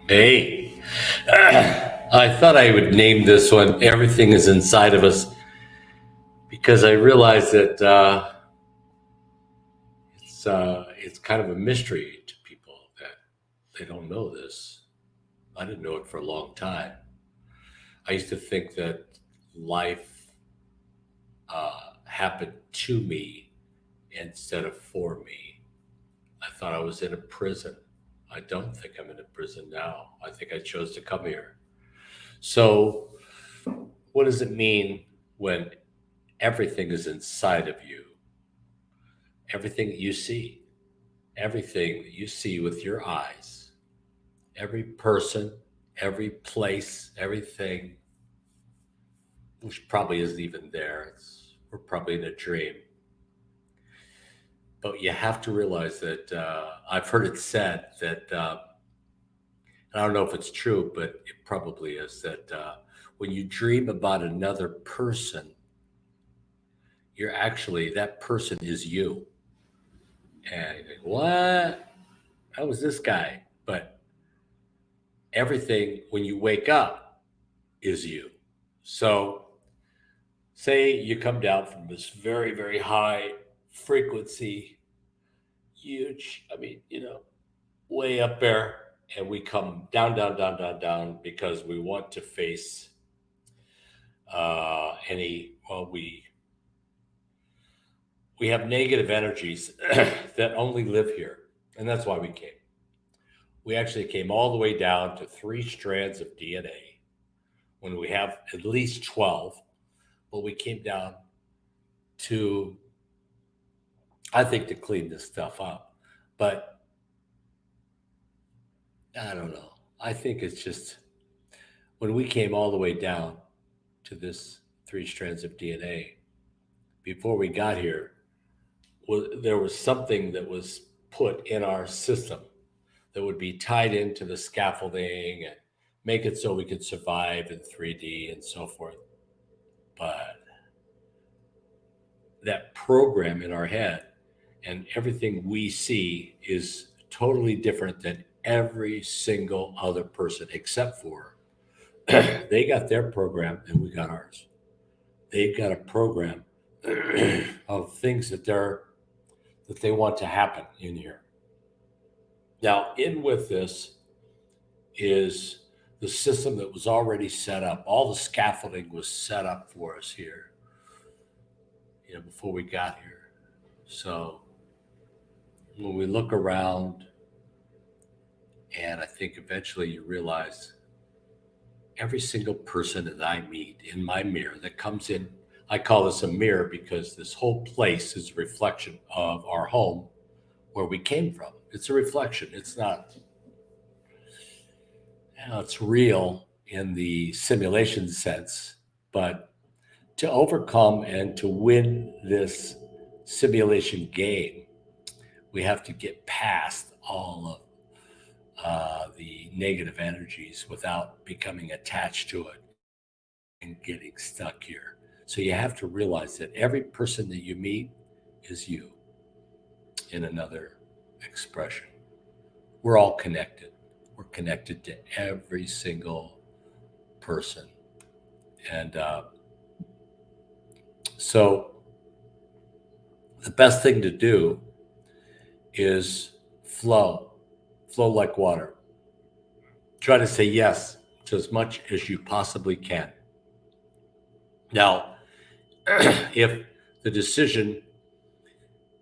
Hey, I thought I would name this one Everything is Inside of Us because I realized that it's kind of a mystery to people that they don't know this. I didn't know it for a long time. I used to think that life happened to me instead of for me. I thought I was in a prison. I don't think I'm in a prison now. I think I chose to come here. So, what does it mean when everything is inside of you? Everything that you see, everything that you see with your eyes, every person, every place, everything, which probably isn't even there. We're probably in a dream. But you have to realize that I've heard it said that, and I don't know if it's true, but it probably is, that when you dream about another person, you're actually, that person is you. And you think, what? How was this guy? But everything when you wake up is you. So, say you come down from this very, very high frequency, huge, way up there, and we come down, down, down, down, down because we want to face we have negative energies that only live here. And that's why we came. We actually came all the way down to three strands of DNA when we have at least 12. But we came down to, I think, to clean this stuff up. But I don't know. I think it's just when we came all the way down to this three strands of DNA, before we got here, there was something that was put in our system that would be tied into the scaffolding and make it so we could survive in 3D and so forth. But that program in our head and everything we see is totally different than every single other person except for they got their program and we got ours. They've got a program of things that they want to happen in here. Now, in with this is the system that was already set up. All the scaffolding was set up for us here, before we got here. So when we look around, and I think eventually you realize every single person that I meet in my mirror that comes in, I call this a mirror because this whole place is a reflection of our home where we came from. It's a reflection. It's not, it's real in the simulation sense, but to overcome and to win this simulation game, we have to get past all of the negative energies without becoming attached to it and getting stuck here. So you have to realize that every person that you meet is you in another expression. We're all connected. We're connected to every single person. And so the best thing to do is flow like water. Try to say yes to as much as you possibly can. Now, if the decision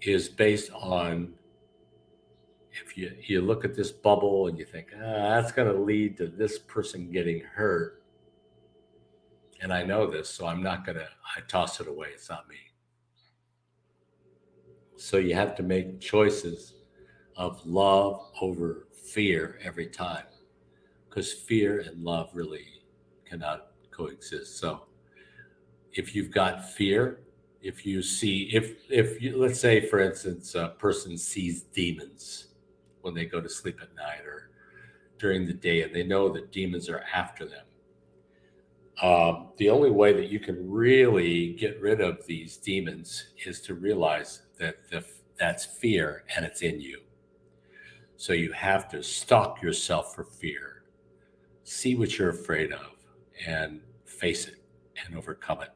is based on, if you look at this bubble and you think, that's going to lead to this person getting hurt, and I know this, so I toss it away. It's not me. So you have to make choices of love over fear every time, because fear and love really cannot coexist. So if you've got fear, if you see, if you, let's say, for instance, a person sees demons when they go to sleep at night or during the day, and they know that demons are after them. The only way that you can really get rid of these demons is to realize that that's fear and it's in you. So you have to stop yourself for fear. see what you're afraid of and face it and overcome it,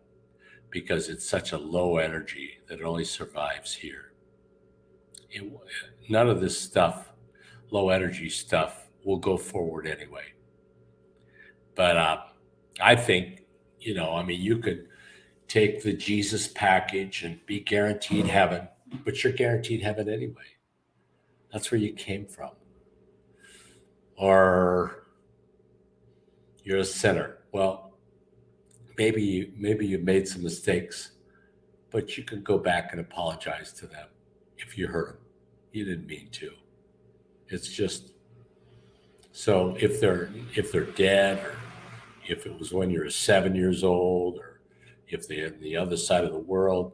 because it's such a low energy that it only survives here. It, none of this stuff, low energy stuff, will go forward anyway. But I think, I mean, you could take the Jesus package and be guaranteed heaven, but you're guaranteed heaven anyway. That's where you came from. Or you're a sinner. Well, maybe you made some mistakes, but you can go back and apologize to them if you hurt them. You didn't mean to. It's just, so if they're dead, or if it was when you were 7 years old, or if they're on the other side of the world,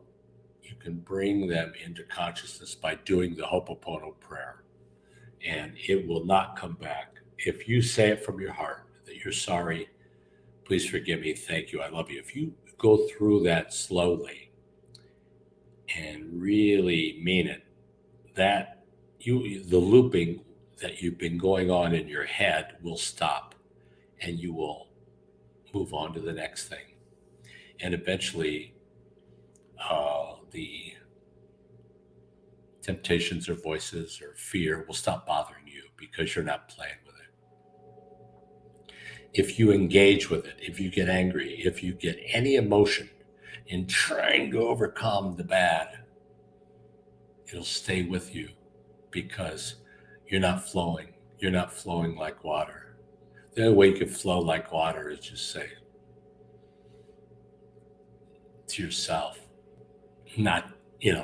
you can bring them into consciousness by doing the Ho'oponopono prayer, and it will not come back. If you say it from your heart that you're sorry, please forgive me, thank you, I love you. If you go through that slowly and really mean it, that the looping that you've been going on in your head will stop, and you will move on to the next thing. And eventually, the temptations or voices or fear will stop bothering you, because you're not playing with it. If you engage with it, if you get angry, if you get any emotion in trying to overcome the bad, it'll stay with you, because you're not flowing. You're not flowing like water. The only way you can flow like water is just say to yourself, not,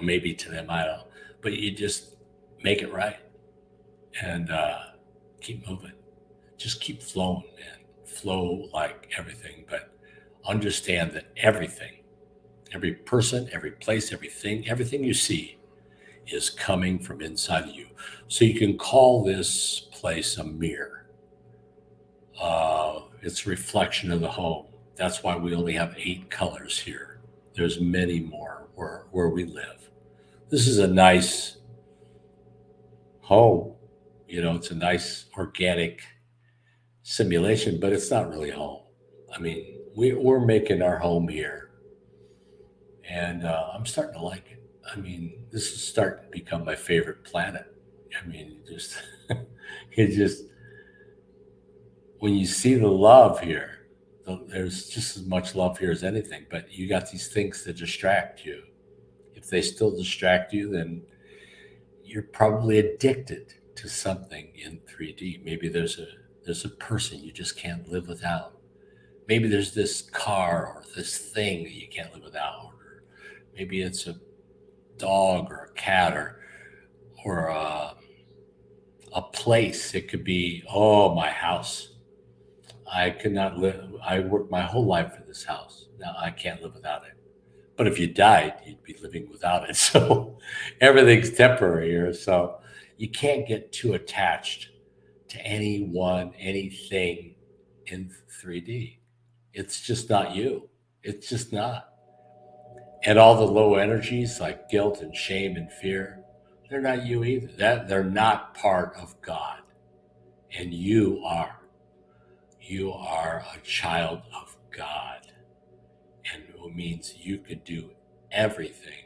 maybe to them, I don't, but you just make it right, and keep moving. Just keep flowing, man. Flow like everything, but understand that everything, every person, every place, everything you see is coming from inside of you. So you can call this place a mirror. It's a reflection of the home. That's why we only have 8 colors here. There's many more where we live. This is a nice home. It's a nice organic simulation, but it's not really home. I mean, we're making our home here, and I'm starting to like it. I mean, this is starting to become my favorite planet. I mean, it just, when you see the love here, there's just as much love here as anything, but you got these things that distract you. If they still distract you, then you're probably addicted to something in 3D. Maybe there's a person you just can't live without. Maybe there's this car or this thing that you can't live without. Or maybe it's a dog or a cat, or a place. It could be, my house. I could not live. I worked my whole life for this house. Now I can't live without it. But if you died, you'd be living without it. So everything's temporary here. So you can't get too attached to anyone, anything in 3D. It's just not you. It's just not. And all the low energies like guilt and shame and fear, they're not you either. They're not part of God. And you are. You are a child of God. And it means you could do everything.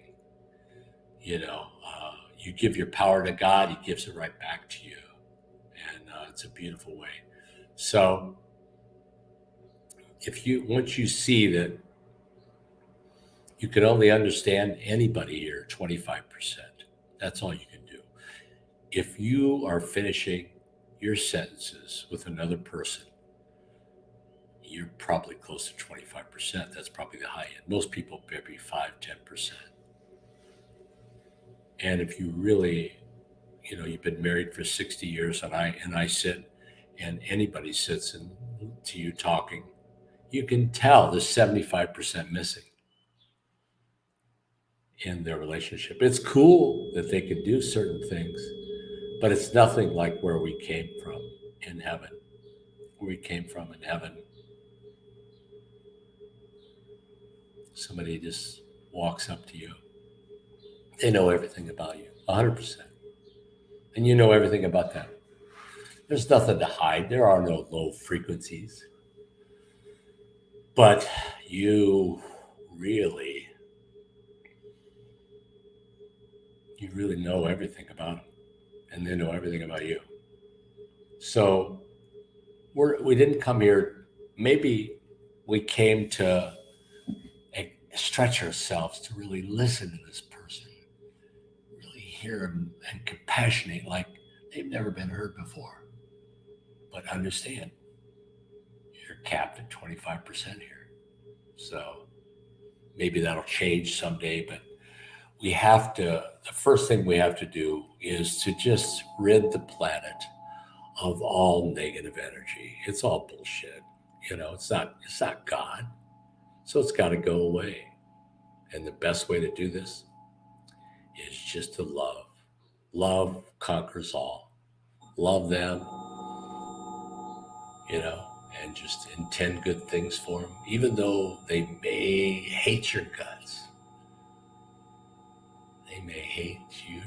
You give your power to God, He gives it right back to you. And it's a beautiful way. So once you see that you can only understand anybody here 25%, that's all you can do. If you are finishing your sentences with another person, you're probably close to 25%. That's probably the high end. Most people maybe 5-10%. And if you really, you've been married for 60 years, and I sit, and anybody sits and to you talking, you can tell there's 75% missing in their relationship. It's cool that they can do certain things, but it's nothing like where we came from in heaven. Where we came from in heaven, somebody just walks up to you. They know everything about you, 100%. And you know everything about them. There's nothing to hide. There are no low frequencies. But you really, you really know everything about them, and they know everything about you. So we didn't come here. Maybe we came to stretch ourselves to really listen to this person, really hear them and compassionate like they've never been heard before. But understand, you're capped at 25% here. So maybe that'll change someday, but we have to, the first thing we have to do is to just rid the planet of all negative energy. It's all bullshit. It's not God. So it's got to go away. And the best way to do this is just to love. Love conquers all. Love them, you know, and just intend good things for them, even though they may hate your guts. They may hate you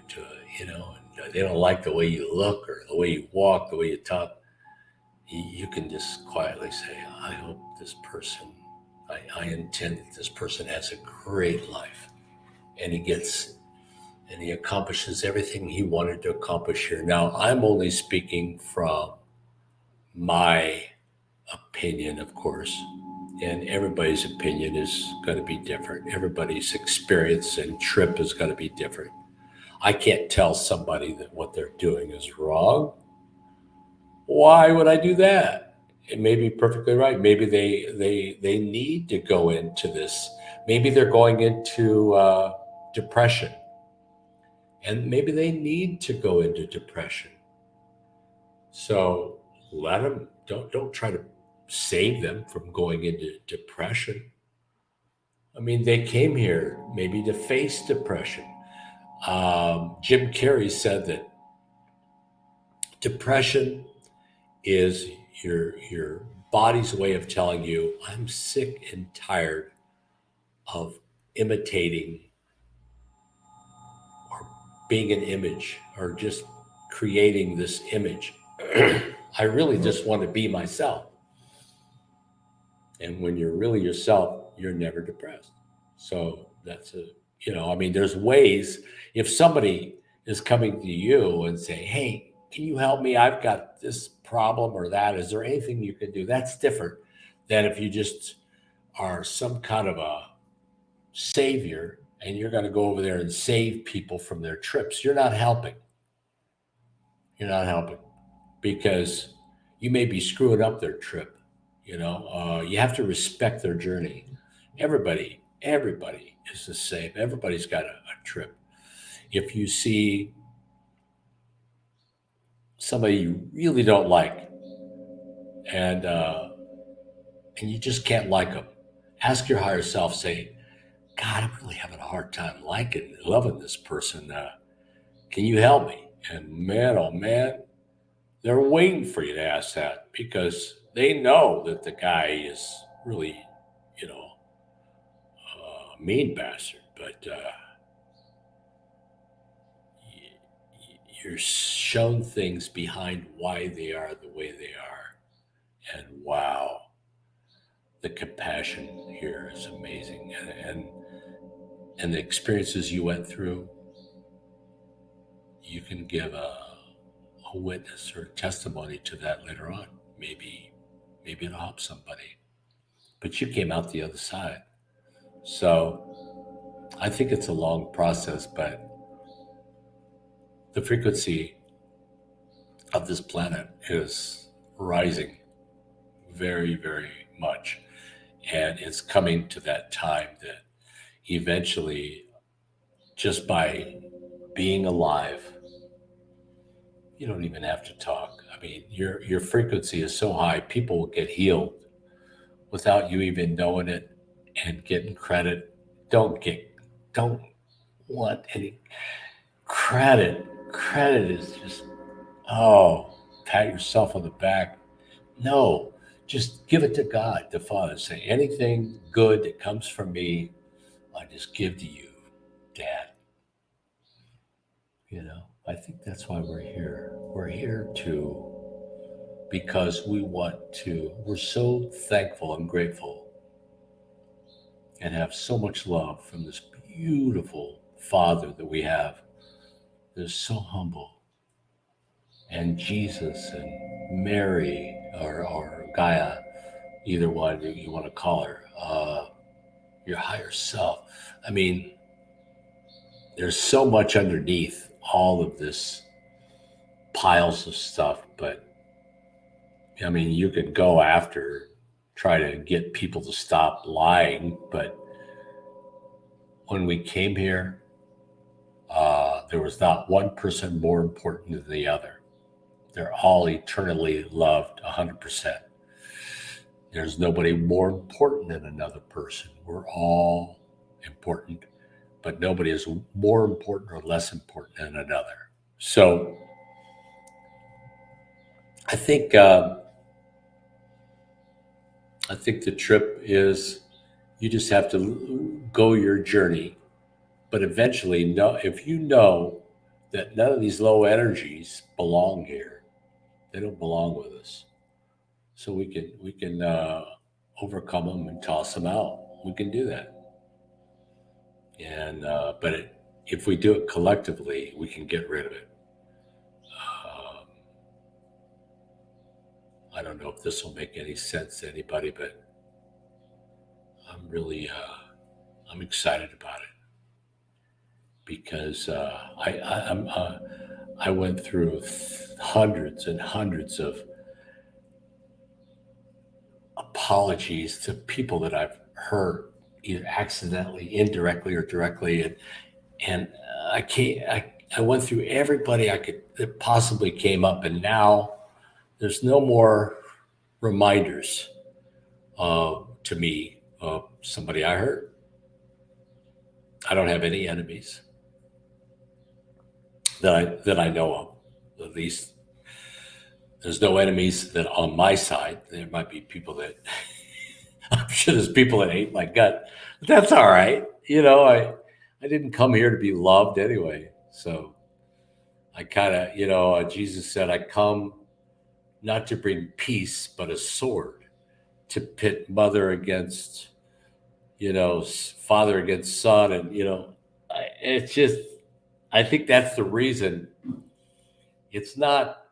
and they don't like the way you look or the way you walk, the way you talk. You can just quietly say, I hope this person, I intend that this person has a great life and he accomplishes everything he wanted to accomplish here. Now, I'm only speaking from my opinion, of course, and everybody's opinion is going to be different. Everybody's experience and trip is going to be different. I can't tell somebody that what they're doing is wrong. Why would I do that? It may be perfectly right. Maybe they need to go into this. Maybe they're going into depression, and maybe they need to go into depression. So let them. Don't try to save them from going into depression. I mean, they came here maybe to face depression. Jim Carrey said that depression is your body's way of telling you, I'm sick and tired of imitating or being an image or just creating this image. I really just want to be myself. And when you're really yourself, you're never depressed. So I mean, there's ways. If somebody is coming to you and say, hey, can you help me? I've got this problem or that. Is there anything you can do? That's different than if you just are some kind of a savior and you're going to go over there and save people from their trips. You're not helping. You're not helping because you may be screwing up their trip. You have to respect their journey. Everybody is the same. Everybody's got a trip. If you see somebody you really don't like, and and you just can't like them, ask your higher self. Say, God, I'm really having a hard time loving this person. Can you help me? And man, oh man, they're waiting for you to ask that because they know that the guy is really, you know, a mean bastard. But you're shown things behind why they are the way they are. And wow, the compassion here is amazing. And the experiences you went through, you can give a witness or testimony to that later on. Maybe it'll help somebody. But you came out the other side. So I think it's a long process, but the frequency of this planet is rising very, very much. And it's coming to that time that eventually, just by being alive, you don't even have to talk. I mean, your frequency is so high, people will get healed without you even knowing it and getting credit. Don't want any credit. Credit is just, oh, pat yourself on the back. No, just give it to God, the Father. Say, anything good that comes from me, I just give to you, Dad. I think that's why we're here. We're here to because we're so thankful and grateful and have so much love from this beautiful Father that we have that is so humble, and Jesus and Mary or Gaia, either one you want to call her, your higher self. I mean, there's so much underneath all of this piles of stuff, but I mean, you could go after, try to get people to stop lying, but when we came here, there was not one person more important than the other. They're all eternally loved 100%. There's nobody more important than another person. We're all important, but nobody is more important or less important than another. So I think I think the trip is you just have to go your journey, but eventually know if you know that none of these low energies belong here, they don't belong with us. So we can overcome them and toss them out. We can do that, and if we do it collectively, we can get rid of it. Um, I don't know if this will make any sense to anybody, but I'm really I'm excited about it because I went through hundreds and hundreds of apologies to people that I've hurt, either accidentally, indirectly, or directly, and I can't. I went through everybody I could that possibly came up, and now there's no more reminders to me of somebody I hurt. I don't have any enemies that I know of. At least there's no enemies that on my side. There might be people that I'm sure there's people that hate my gut, but that's all right. I didn't come here to be loved anyway. So I kind of, Jesus said, I come not to bring peace, but a sword to pit mother against, father against son. And, it's just, I think that's the reason. It's not,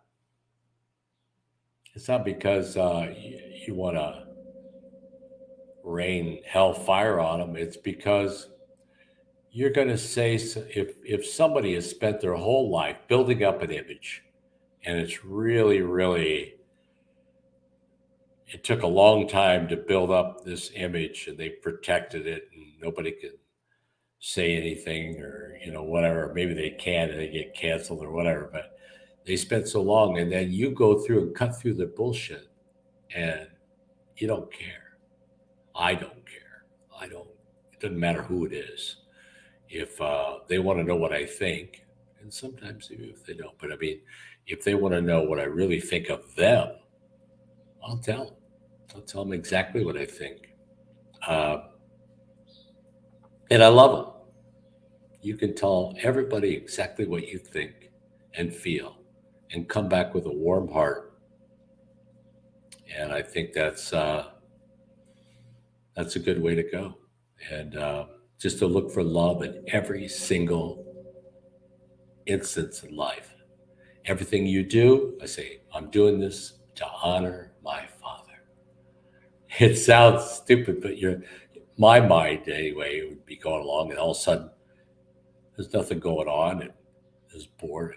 it's not because you want to rain hellfire on them. It's because you're going to say, if somebody has spent their whole life building up an image, and it's really, really, it took a long time to build up this image, and they protected it, and nobody could say anything, or whatever. Maybe they can and they get canceled or whatever, but they spent so long, and then you go through and cut through the bullshit, and you don't care. I don't care. I don't. It doesn't matter who it is. If they want to know what I think, and sometimes even if they don't, but I mean, if they want to know what I really think of them, I'll tell them. I'll tell them exactly what I think. Uh, and I love them. You can tell everybody exactly what you think and feel and come back with a warm heart. And I think that's a good way to go. And just to look for love in every single instance in life. Everything you do, I say, I'm doing this to honor my father. It sounds stupid, but my mind anyway would be going along, and all of a sudden there's nothing going on, and I was bored.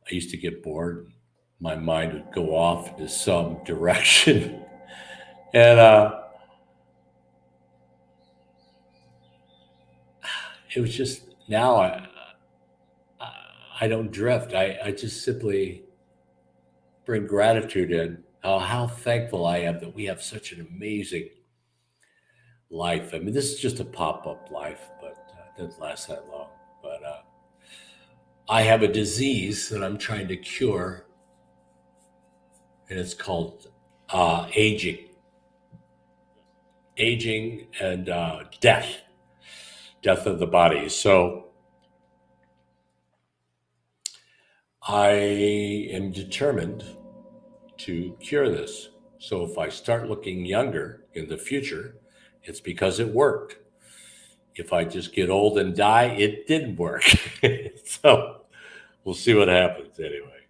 I used to get bored. My mind would go off into some direction, and it was just now I don't drift. I just simply bring gratitude in how thankful I am that we have such an amazing life. I mean, this is just a pop up life, but it doesn't last that long. But I have a disease that I'm trying to cure, and it's called aging and death of the body. So I am determined to cure this. So if I start looking younger in the future, it's because it worked. If I just get old and die, it didn't work. So we'll see what happens anyway.